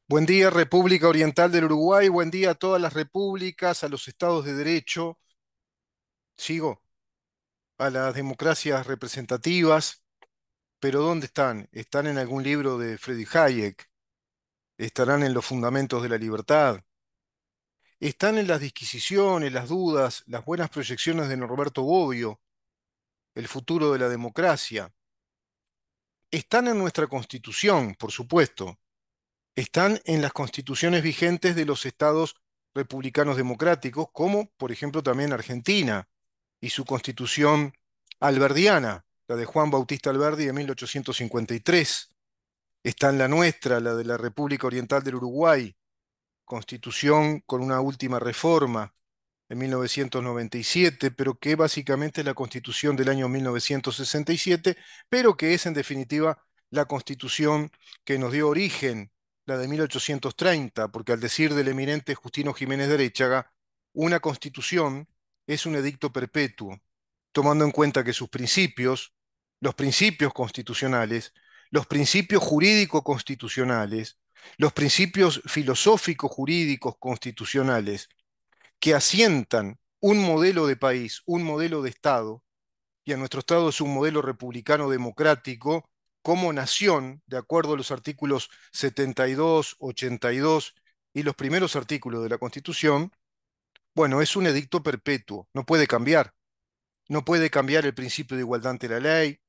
Buen día, República Oriental del Uruguay. Buen día a todas las repúblicas, a los estados de derecho. Sigo, a las democracias representativas. Pero ¿dónde están? ¿Están en algún libro de Friedrich Hayek? ¿Estarán en los fundamentos de la libertad? ¿Están en las disquisiciones, las dudas, las buenas proyecciones de Norberto Bobbio, el futuro de la democracia? Están en nuestra Constitución, por supuesto. Están en las constituciones vigentes de los estados republicanos democráticos, como por ejemplo también Argentina y su constitución alberdiana, la de Juan Bautista Alberdi de 1853. Está en la nuestra, la de la República Oriental del Uruguay, constitución con una última reforma en 1997, pero que básicamente es la constitución del año 1967, pero que es en definitiva la constitución que nos dio origen, la de 1830, porque al decir del eminente Justino Jiménez de Arechaga, una constitución es un edicto perpetuo, tomando en cuenta que sus principios, los principios constitucionales, los principios jurídico-constitucionales, los principios filosóficos jurídicos constitucionales que asientan un modelo de país, un modelo de Estado, y a nuestro Estado es un modelo republicano democrático como nación, de acuerdo a los artículos 72, 82 y los primeros artículos de la Constitución. Bueno, es un edicto perpetuo, no puede cambiar. No puede cambiar el principio de igualdad ante la ley,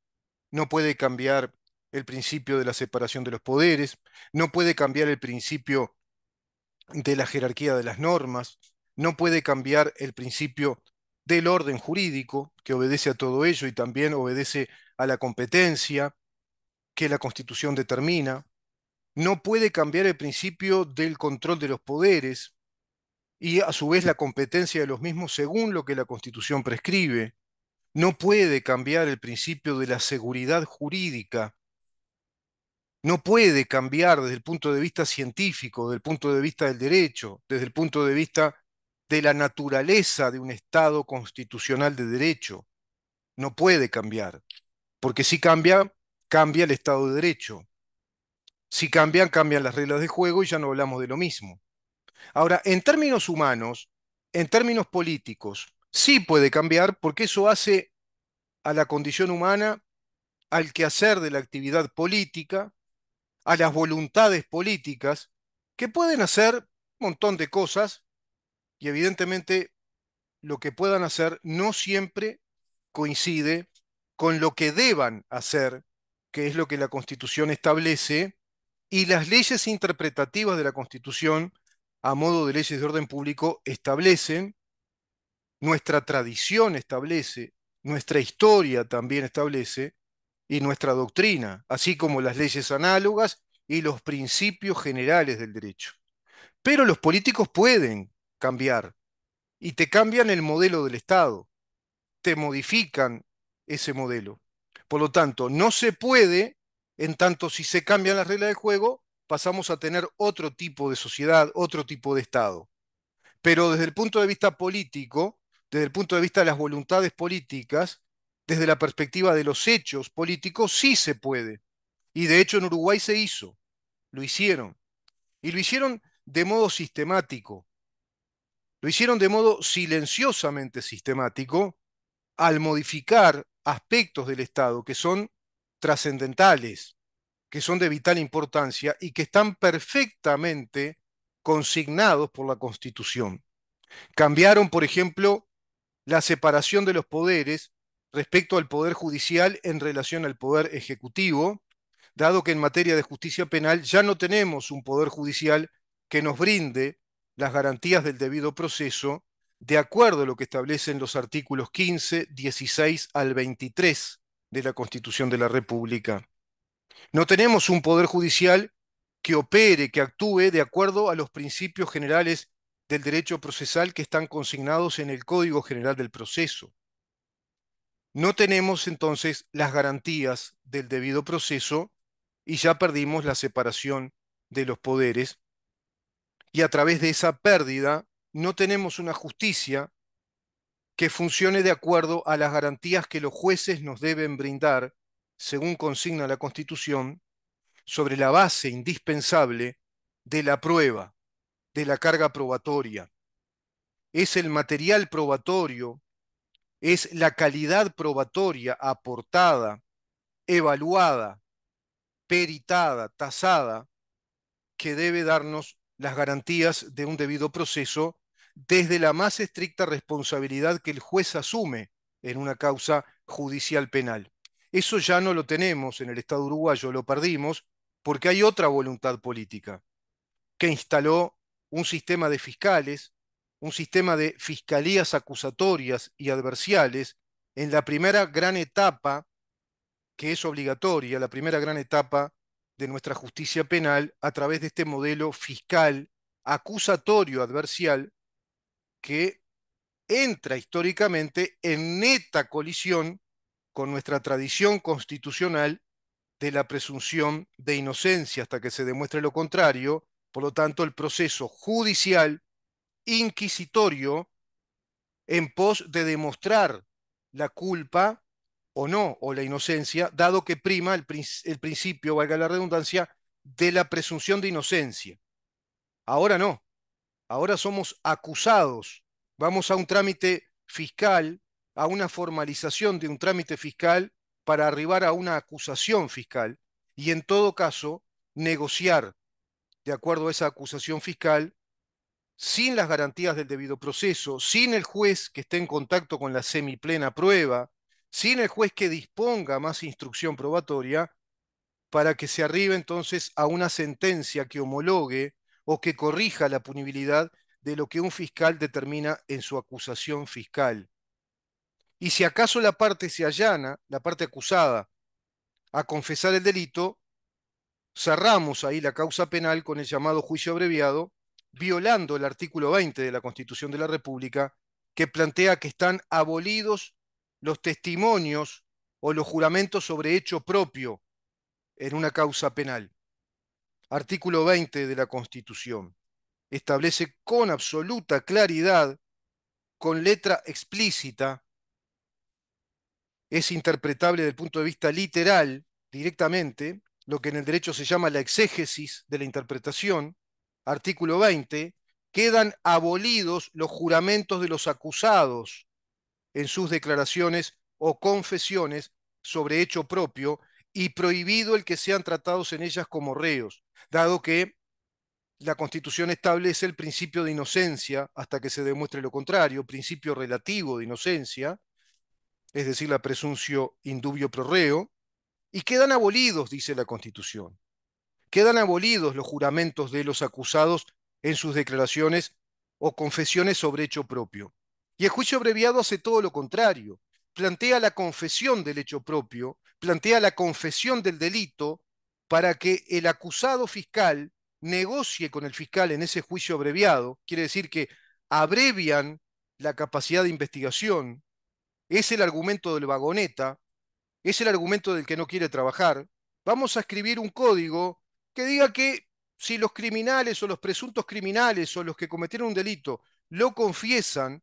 no puede cambiar el principio de la separación de los poderes, no puede cambiar el principio de la jerarquía de las normas, no puede cambiar el principio del orden jurídico, que obedece a todo ello y también obedece a la competencia que la Constitución determina, no puede cambiar el principio del control de los poderes y a su vez la competencia de los mismos según lo que la Constitución prescribe, no puede cambiar el principio de la seguridad jurídica, no puede cambiar desde el punto de vista científico, desde el punto de vista del derecho, desde el punto de vista de la naturaleza de un Estado constitucional de derecho. No puede cambiar, porque si cambia, cambia el Estado de Derecho. Si cambian, cambian las reglas de juego y ya no hablamos de lo mismo. Ahora, en términos humanos, en términos políticos, sí puede cambiar porque eso hace a la condición humana, al quehacer de la actividad política, a las voluntades políticas, que pueden hacer un montón de cosas y evidentemente lo que puedan hacer no siempre coincide con lo que deban hacer, que es lo que la Constitución establece, y las leyes interpretativas de la Constitución, a modo de leyes de orden público, establecen, nuestra tradición establece, nuestra historia también establece, y nuestra doctrina, así como las leyes análogas y los principios generales del derecho. Pero los políticos pueden cambiar y te cambian el modelo del Estado, te modifican ese modelo. Por lo tanto, no se puede, en tanto si se cambian las reglas del juego, pasamos a tener otro tipo de sociedad, otro tipo de Estado. Pero desde el punto de vista político, desde el punto de vista de las voluntades políticas, desde la perspectiva de los hechos políticos, sí se puede. Y de hecho en Uruguay se hizo, lo hicieron. Y lo hicieron de modo sistemático, lo hicieron de modo silenciosamente sistemático al modificar aspectos del Estado que son trascendentales, que son de vital importancia y que están perfectamente consignados por la Constitución. Cambiaron, por ejemplo, la separación de los poderes respecto al poder judicial en relación al poder ejecutivo, dado que en materia de justicia penal ya no tenemos un poder judicial que nos brinde las garantías del debido proceso, de acuerdo a lo que establecen los artículos 15, 16 al 23 de la Constitución de la República. No tenemos un poder judicial que opere, que actúe de acuerdo a los principios generales del derecho procesal que están consignados en el Código General del Proceso. No tenemos entonces las garantías del debido proceso y ya perdimos la separación de los poderes y a través de esa pérdida no tenemos una justicia que funcione de acuerdo a las garantías que los jueces nos deben brindar, según consigna la Constitución, sobre la base indispensable de la prueba, de la carga probatoria. Es el material probatorio, es la calidad probatoria aportada, evaluada, peritada, tasada, que debe darnos las garantías de un debido proceso desde la más estricta responsabilidad que el juez asume en una causa judicial penal. Eso ya no lo tenemos en el Estado uruguayo, lo perdimos porque hay otra voluntad política que instaló un sistema de fiscales, un sistema de fiscalías acusatorias y adversariales en la primera gran etapa que es obligatoria, la primera gran etapa de nuestra justicia penal a través de este modelo fiscal acusatorio adversarial que entra históricamente en neta colisión con nuestra tradición constitucional de la presunción de inocencia hasta que se demuestre lo contrario. Por lo tanto, el proceso judicial inquisitorio en pos de demostrar la culpa o no, o la inocencia, dado que prima el principio, valga la redundancia, de la presunción de inocencia. Ahora no, ahora somos acusados. Vamos a un trámite fiscal, a una formalización de un trámite fiscal para arribar a una acusación fiscal y en todo caso negociar de acuerdo a esa acusación fiscal sin las garantías del debido proceso, sin el juez que esté en contacto con la semiplena prueba, sin el juez que disponga más instrucción probatoria, para que se arribe entonces a una sentencia que homologue o que corrija la punibilidad de lo que un fiscal determina en su acusación fiscal. Y si acaso la parte se allana, la parte acusada, a confesar el delito, cerramos ahí la causa penal con el llamado juicio abreviado, violando el artículo 20 de la Constitución de la República, que plantea que están abolidos los testimonios o los juramentos sobre hecho propio en una causa penal. Artículo 20 de la Constitución establece con absoluta claridad, con letra explícita, es interpretable desde el punto de vista literal directamente, lo que en el derecho se llama la exégesis de la interpretación, artículo 20, quedan abolidos los juramentos de los acusados en sus declaraciones o confesiones sobre hecho propio y prohibido el que sean tratados en ellas como reos, dado que la Constitución establece el principio de inocencia hasta que se demuestre lo contrario, principio relativo de inocencia, es decir, la presunción indubio pro reo, y quedan abolidos, dice la Constitución. Quedan abolidos los juramentos de los acusados en sus declaraciones o confesiones sobre hecho propio. Y el juicio abreviado hace todo lo contrario. Plantea la confesión del hecho propio, plantea la confesión del delito para que el acusado fiscal negocie con el fiscal en ese juicio abreviado. Quiere decir que abrevian la capacidad de investigación. Es el argumento del vagoneta, es el argumento del que no quiere trabajar. Vamos a escribir un código que diga que si los criminales o los presuntos criminales o los que cometieron un delito lo confiesan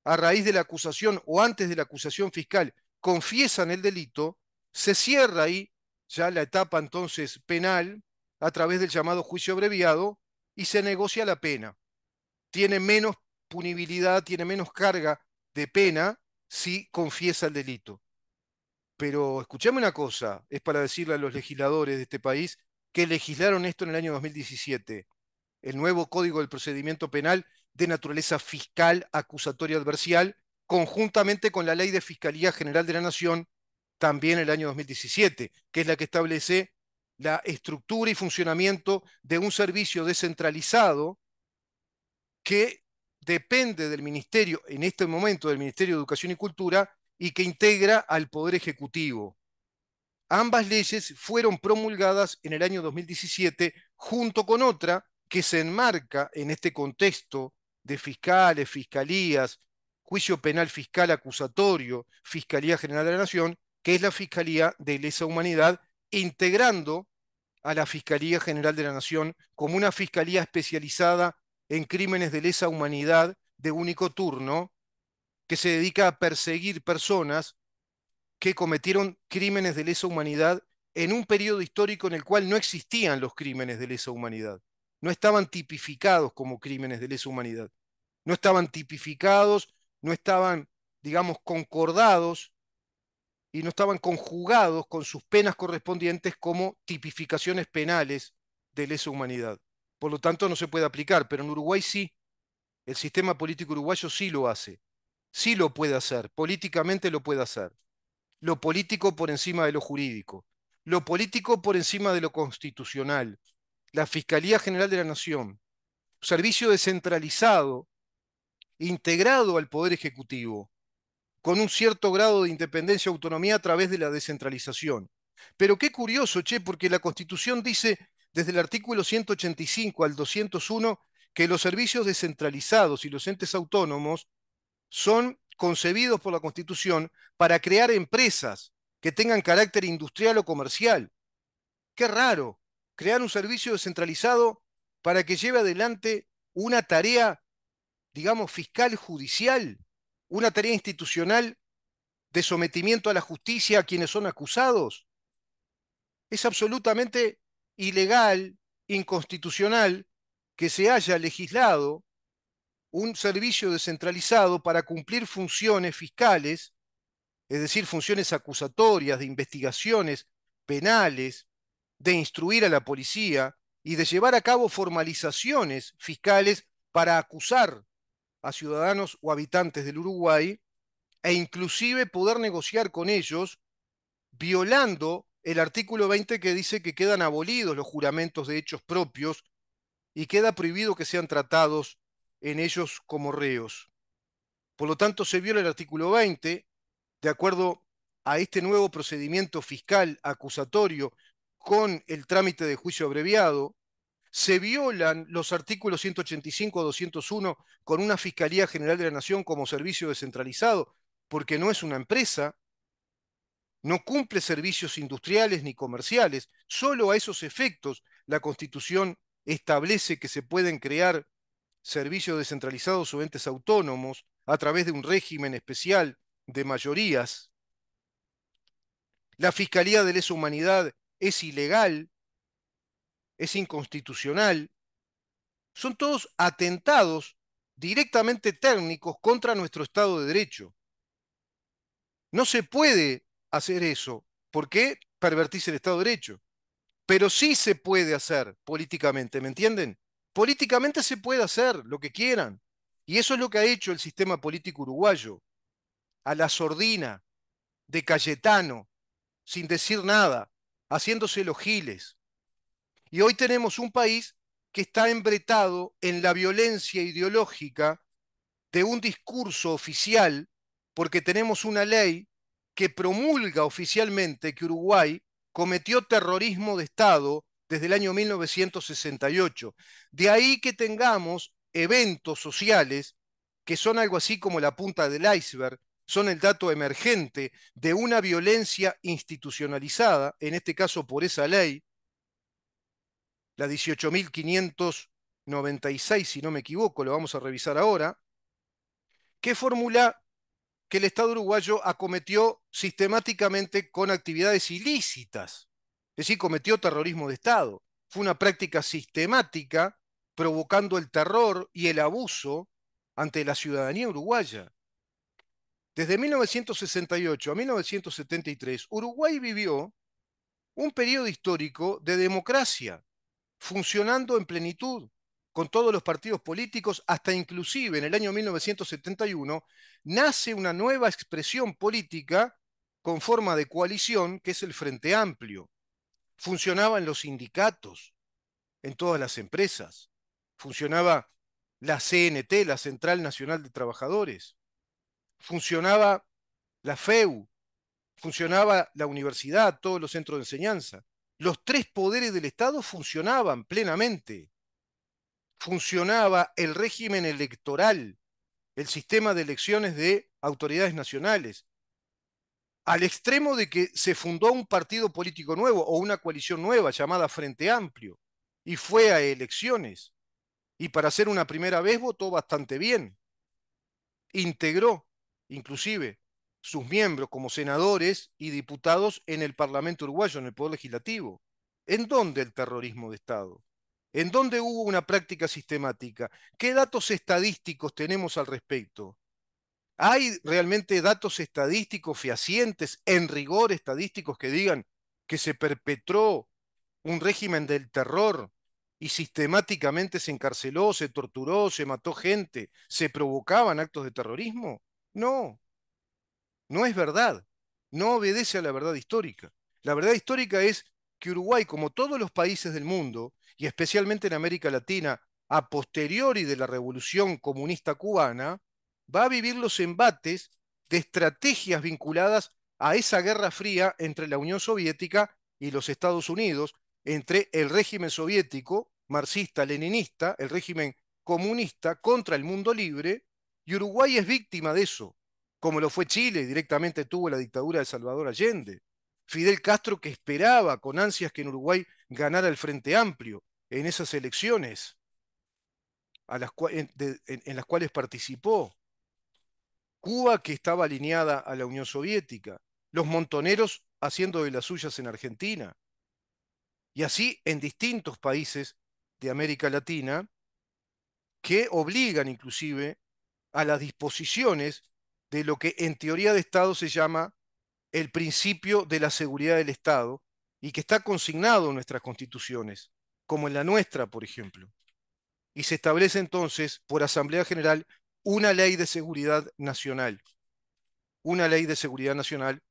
a raíz de la acusación o antes de la acusación fiscal, confiesan el delito, se cierra ahí ya la etapa entonces penal a través del llamado juicio abreviado y se negocia la pena. Tiene menos punibilidad, tiene menos carga de pena si confiesa el delito. Pero escuchame una cosa, es para decirle a los legisladores de este país que legislaron esto en el año 2017, el nuevo Código del Procedimiento Penal de naturaleza fiscal, acusatoria, adversarial, conjuntamente con la Ley de Fiscalía General de la Nación, también el año 2017, que es la que establece la estructura y funcionamiento de un servicio descentralizado que depende del Ministerio, en este momento del Ministerio de Educación y Cultura, y que integra al Poder Ejecutivo. Ambas leyes fueron promulgadas en el año 2017 junto con otra que se enmarca en este contexto de fiscales, fiscalías, juicio penal fiscal acusatorio, Fiscalía General de la Nación, que es la Fiscalía de Lesa Humanidad, integrando a la Fiscalía General de la Nación como una fiscalía especializada en crímenes de lesa humanidad de único turno, que se dedica a perseguir personas que cometieron crímenes de lesa humanidad en un periodo histórico en el cual no existían los crímenes de lesa humanidad. no estaban tipificados como crímenes de lesa humanidad, no estaban tipificados, no estaban, digamos, concordados y no estaban conjugados con sus penas correspondientes como tipificaciones penales de lesa humanidad. Por lo tanto, no se puede aplicar, pero en Uruguay sí, el sistema político uruguayo sí lo hace, sí lo puede hacer, políticamente lo puede hacer. Lo político por encima de lo jurídico, lo político por encima de lo constitucional, la Fiscalía General de la Nación, servicio descentralizado, integrado al Poder Ejecutivo, con un cierto grado de independencia y autonomía a través de la descentralización. Pero qué curioso, che, porque la Constitución dice desde el artículo 185 al 201 que los servicios descentralizados y los entes autónomos son concebidos por la Constitución para crear empresas que tengan carácter industrial o comercial. Qué raro, crear un servicio descentralizado para que lleve adelante una tarea, digamos, fiscal judicial, una tarea institucional de sometimiento a la justicia a quienes son acusados. Es absolutamente ilegal, inconstitucional, que se haya legislado un servicio descentralizado para cumplir funciones fiscales, es decir, funciones acusatorias, de investigaciones penales, de instruir a la policía y de llevar a cabo formalizaciones fiscales para acusar a ciudadanos o habitantes del Uruguay e inclusive poder negociar con ellos violando el artículo 20 que dice que quedan abolidos los juramentos de hechos propios y queda prohibido que sean tratados en ellos como reos. Por lo tanto, se viola el artículo 20, de acuerdo a este nuevo procedimiento fiscal acusatorio con el trámite de juicio abreviado, se violan los artículos 185 a 201 con una Fiscalía General de la Nación como servicio descentralizado, porque no es una empresa, no cumple servicios industriales ni comerciales. Solo a esos efectos la Constitución establece que se pueden crear servicios descentralizados o entes autónomos a través de un régimen especial de mayorías. La Fiscalía de Lesa Humanidad es ilegal, es inconstitucional. Son todos atentados directamente técnicos contra nuestro Estado de Derecho. No se puede hacer eso. ¿Por qué? Pervertirse el Estado de Derecho. Pero sí se puede hacer políticamente, ¿me entienden? Políticamente se puede hacer lo que quieran. Y eso es lo que ha hecho el sistema político uruguayo, a la sordina, de Cayetano, sin decir nada, haciéndose los giles. Y hoy tenemos un país que está embretado en la violencia ideológica de un discurso oficial, porque tenemos una ley que promulga oficialmente que Uruguay cometió terrorismo de Estado desde el año 1968. De ahí que tengamos eventos sociales que son algo así como la punta del iceberg, son el dato emergente de una violencia institucionalizada, en este caso por esa ley, la 18.596, si no me equivoco, lo vamos a revisar ahora, que formula que el Estado uruguayo acometió sistemáticamente con actividades ilícitas, es decir, cometió terrorismo de Estado. Fue una práctica sistemática provocando el terror y el abuso ante la ciudadanía uruguaya. Desde 1968 a 1973, Uruguay vivió un periodo histórico de democracia, funcionando en plenitud, con todos los partidos políticos, hasta inclusive en el año 1971 nace una nueva expresión política con forma de coalición, que es el Frente Amplio. Funcionaban los sindicatos en todas las empresas, funcionaba la CNT, la Central Nacional de Trabajadores, funcionaba la FEU, funcionaba la universidad, todos los centros de enseñanza. Los tres poderes del Estado funcionaban plenamente. Funcionaba el régimen electoral, el sistema de elecciones de autoridades nacionales, al extremo de que se fundó un partido político nuevo o una coalición nueva llamada Frente Amplio y fue a elecciones y para ser una primera vez votó bastante bien. Integró inclusive sus miembros como senadores y diputados en el Parlamento uruguayo, en el Poder Legislativo. ¿En dónde el terrorismo de Estado? ¿En dónde hubo una práctica sistemática? ¿Qué datos estadísticos tenemos al respecto? ¿Hay realmente datos estadísticos fehacientes, en rigor estadísticos, que digan que se perpetró un régimen del terror y sistemáticamente se encarceló, se torturó, se mató gente, se provocaban actos de terrorismo? No, no es verdad. No obedece a la verdad histórica. La verdad histórica es que Uruguay, como todos los países del mundo, y especialmente en América Latina, a posteriori de la Revolución Comunista Cubana, va a vivir los embates de estrategias vinculadas a esa guerra fría entre la Unión Soviética y los Estados Unidos, entre el régimen soviético, marxista-leninista, el régimen comunista contra el mundo libre, y Uruguay es víctima de eso, como lo fue Chile, directamente tuvo la dictadura de Salvador Allende. Fidel Castro, que esperaba con ansias que en Uruguay ganara el Frente Amplio en esas elecciones en las cuales participó. Cuba, que estaba alineada a la Unión Soviética. Los montoneros haciendo de las suyas en Argentina. Y así en distintos países de América Latina que obligan inclusive a las disposiciones de lo que en teoría de Estado se llama el principio de la seguridad del Estado y que está consignado en nuestras constituciones, como en la nuestra, por ejemplo. Y se establece entonces por Asamblea General una ley de seguridad nacional. Una ley de seguridad nacional,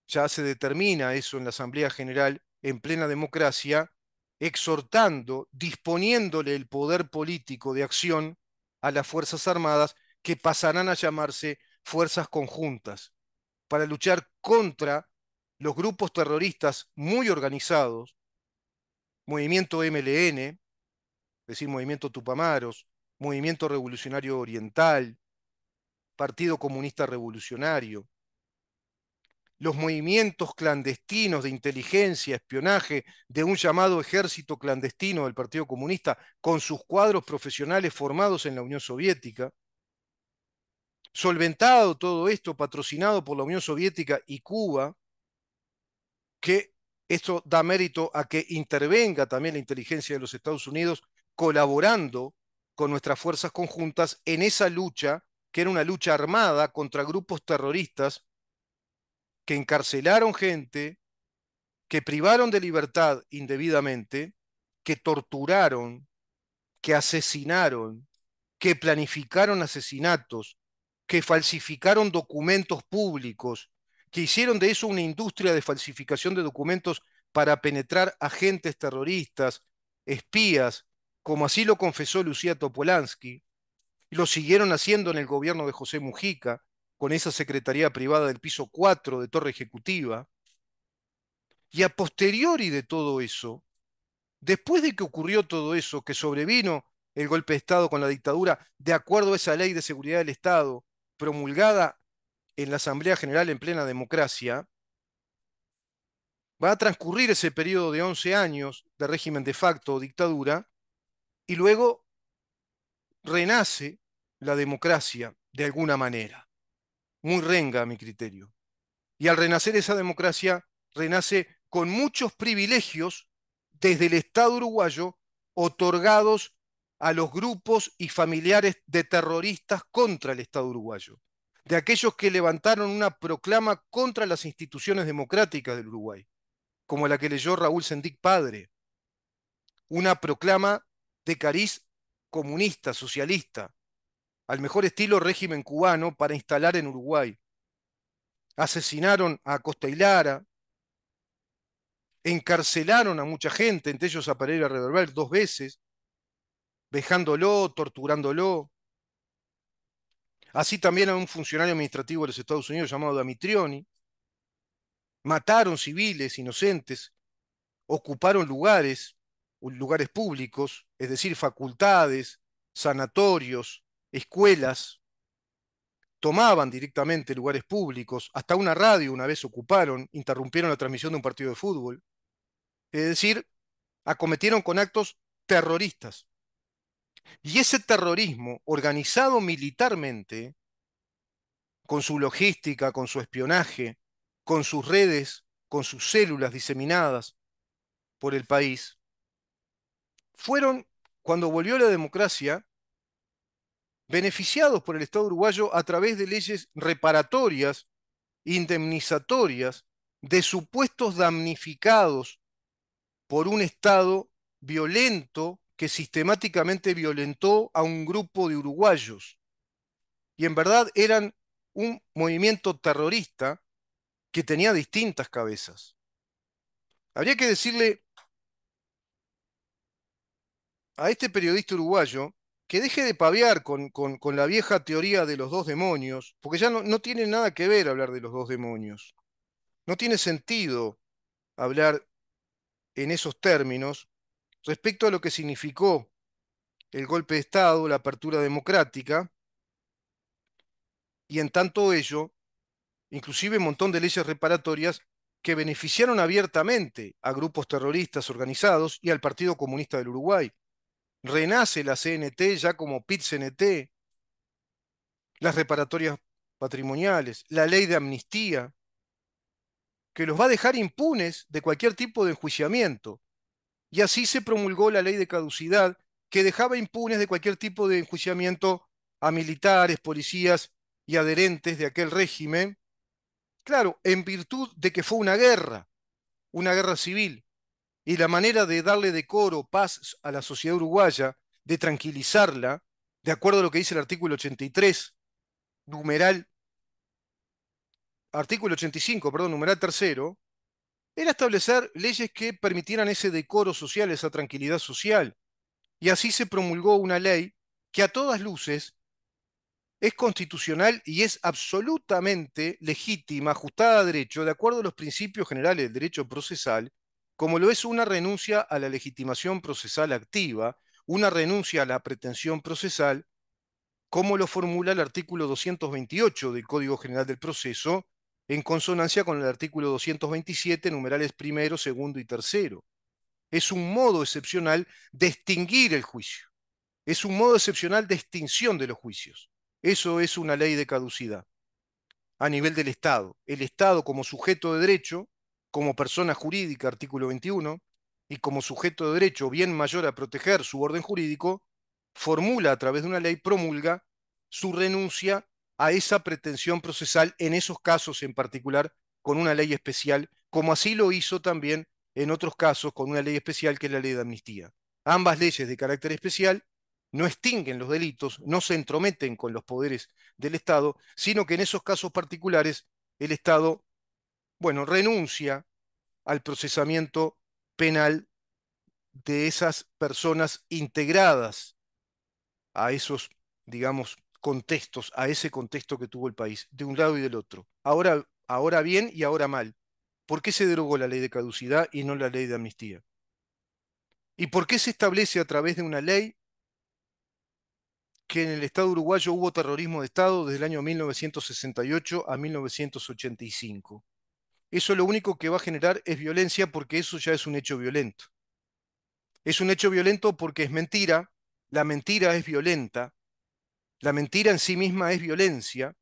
ya se determina eso en la Asamblea General en plena democracia, exhortando, disponiéndole el poder político de acción a las Fuerzas Armadas, que pasarán a llamarse fuerzas conjuntas, para luchar contra los grupos terroristas muy organizados, Movimiento MLN, es decir, Movimiento Tupamaros, Movimiento Revolucionario Oriental, Partido Comunista Revolucionario, los movimientos clandestinos de inteligencia, espionaje, de un llamado ejército clandestino del Partido Comunista, con sus cuadros profesionales formados en la Unión Soviética, solventado todo esto, patrocinado por la Unión Soviética y Cuba, que esto da mérito a que intervenga también la inteligencia de los Estados Unidos, colaborando con nuestras fuerzas conjuntas en esa lucha, que era una lucha armada contra grupos terroristas que encarcelaron gente, que privaron de libertad indebidamente, que torturaron, que asesinaron, que planificaron asesinatos, que falsificaron documentos públicos, que hicieron de eso una industria de falsificación de documentos para penetrar agentes terroristas, espías, como así lo confesó Lucía Topolansky, y lo siguieron haciendo en el gobierno de José Mujica, con esa secretaría privada del piso 4 de Torre Ejecutiva. Y a posteriori de todo eso, después de que ocurrió todo eso, que sobrevino el golpe de Estado con la dictadura, de acuerdo a esa ley de seguridad del Estado promulgada en la Asamblea General en plena democracia, va a transcurrir ese periodo de 11 años de régimen de facto o dictadura, y luego renace la democracia de alguna manera, muy renga a mi criterio. Y al renacer esa democracia, renace con muchos privilegios desde el Estado uruguayo otorgados a los grupos y familiares de terroristas contra el Estado uruguayo, de aquellos que levantaron una proclama contra las instituciones democráticas del Uruguay, como la que leyó Raúl Sendic padre, una proclama de cariz comunista, socialista, al mejor estilo régimen cubano para instalar en Uruguay. Asesinaron a Costa y Lara, encarcelaron a mucha gente, entre ellos a Pereira Reverber 2 veces, vejándolo, torturándolo. Así también a un funcionario administrativo de los Estados Unidos llamado Damitrioni. Mataron civiles inocentes, ocuparon lugares, lugares públicos, es decir, facultades, sanatorios, escuelas, tomaban directamente lugares públicos, hasta una radio una vez ocuparon, interrumpieron la transmisión de un partido de fútbol. Es decir, acometieron con actos terroristas. Y ese terrorismo organizado militarmente, con su logística, con su espionaje, con sus redes, con sus células diseminadas por el país, fueron, cuando volvió la democracia, beneficiados por el Estado uruguayo a través de leyes reparatorias, indemnizatorias, de supuestos damnificados por un Estado violento que sistemáticamente violentó a un grupo de uruguayos. Y en verdad eran un movimiento terrorista que tenía distintas cabezas. Habría que decirle a este periodista uruguayo que deje de paviar con la vieja teoría de los dos demonios, porque ya no tiene nada que ver hablar de los dos demonios. No tiene sentido hablar en esos términos respecto a lo que significó el golpe de Estado, la apertura democrática, y en tanto ello, inclusive un montón de leyes reparatorias que beneficiaron abiertamente a grupos terroristas organizados y al Partido Comunista del Uruguay. Renace la CNT ya como PIT-CNT, las reparatorias patrimoniales, la ley de amnistía, que los va a dejar impunes de cualquier tipo de enjuiciamiento. Y así se promulgó la ley de caducidad, que dejaba impunes de cualquier tipo de enjuiciamiento a militares, policías y adherentes de aquel régimen. Claro, en virtud de que fue una guerra civil, y la manera de darle decoro, paz a la sociedad uruguaya, de tranquilizarla, de acuerdo a lo que dice el artículo 83, numeral, artículo 85, perdón, numeral tercero, era establecer leyes que permitieran ese decoro social, esa tranquilidad social. Y así se promulgó una ley que a todas luces es constitucional y es absolutamente legítima, ajustada a derecho, de acuerdo a los principios generales del derecho procesal, como lo es una renuncia a la legitimación procesal activa, una renuncia a la pretensión procesal, como lo formula el artículo 228 del Código General del Proceso, en consonancia con el artículo 227, numerales primero, segundo y tercero. Es un modo excepcional de extinguir el juicio. Es un modo excepcional de extinción de los juicios. Eso es una ley de caducidad a nivel del Estado. El Estado como sujeto de derecho, como persona jurídica, artículo 21, y como sujeto de derecho bien mayor a proteger su orden jurídico, formula a través de una ley, promulga su renuncia a esa pretensión procesal en esos casos en particular con una ley especial, como así lo hizo también en otros casos con una ley especial que es la ley de amnistía. Ambas leyes de carácter especial no extinguen los delitos, no se entrometen con los poderes del Estado, sino que en esos casos particulares el Estado, bueno, renuncia al procesamiento penal de esas personas integradas a esos, digamos, contextos, a ese contexto que tuvo el país, de un lado y del otro. Ahora bien y ahora mal. ¿Por qué se derogó la ley de caducidad y no la ley de amnistía? ¿Y por qué se establece a través de una ley que en el Estado uruguayo hubo terrorismo de Estado desde el año 1968 a 1985? Eso lo único que va a generar es violencia porque eso ya es un hecho violento. Es un hecho violento porque es mentira, la mentira es violenta, la mentira en sí misma es violencia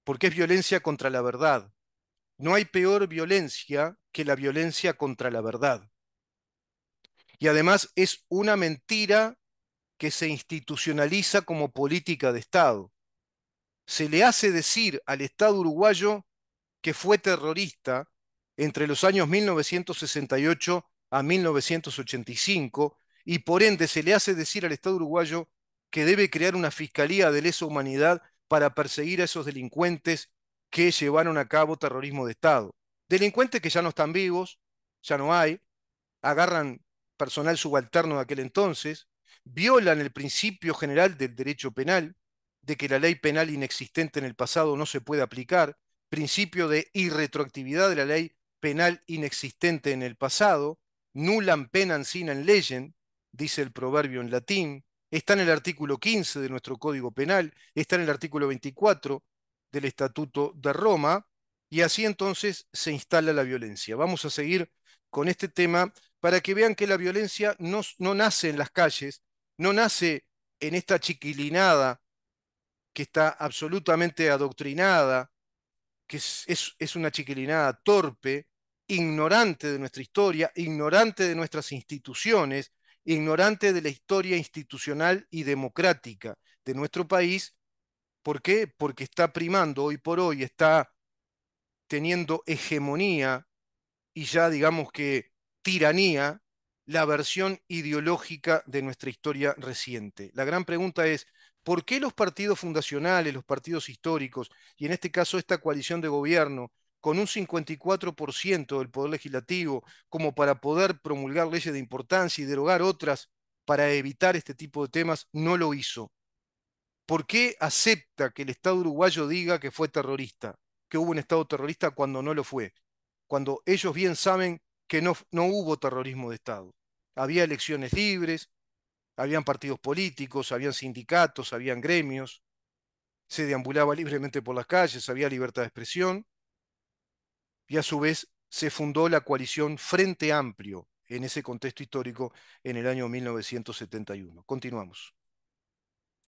porque es violencia contra la verdad. No hay peor violencia que la violencia contra la verdad. Y además es una mentira que se institucionaliza como política de Estado. Se le hace decir al Estado uruguayo que fue terrorista entre los años 1968 a 1985 y por ende se le hace decir al Estado uruguayo que debe crear una fiscalía de lesa humanidad para perseguir a esos delincuentes que llevaron a cabo terrorismo de Estado. Delincuentes que ya no están vivos, ya no hay, agarran personal subalterno de aquel entonces, violan el principio general del derecho penal, de que la ley penal inexistente en el pasado no se puede aplicar, principio de irretroactividad de la ley penal inexistente en el pasado, nulam penam sine legem, dice el proverbio en latín, está en el artículo 15 de nuestro Código Penal, está en el artículo 24 del Estatuto de Roma, y así entonces se instala la violencia. Vamos a seguir con este tema para que vean que la violencia no nace en las calles, no nace en esta chiquilinada que está absolutamente adoctrinada, que es una chiquilinada torpe, ignorante de nuestra historia, ignorante de nuestras instituciones, ignorante de la historia institucional y democrática de nuestro país. ¿Por qué? Porque está primando hoy por hoy, está teniendo hegemonía y ya digamos que tiranía la versión ideológica de nuestra historia reciente. La gran pregunta es, ¿por qué los partidos fundacionales, los partidos históricos, y en este caso esta coalición de gobierno, con un 54% del poder legislativo, como para poder promulgar leyes de importancia y derogar otras para evitar este tipo de temas, no lo hizo? ¿Por qué acepta que el Estado uruguayo diga que fue terrorista, que hubo un Estado terrorista cuando no lo fue? Cuando ellos bien saben que no hubo terrorismo de Estado. Había elecciones libres, habían partidos políticos, habían sindicatos, habían gremios, se deambulaba libremente por las calles, había libertad de expresión y a su vez se fundó la coalición Frente Amplio en ese contexto histórico en el año 1971. Continuamos.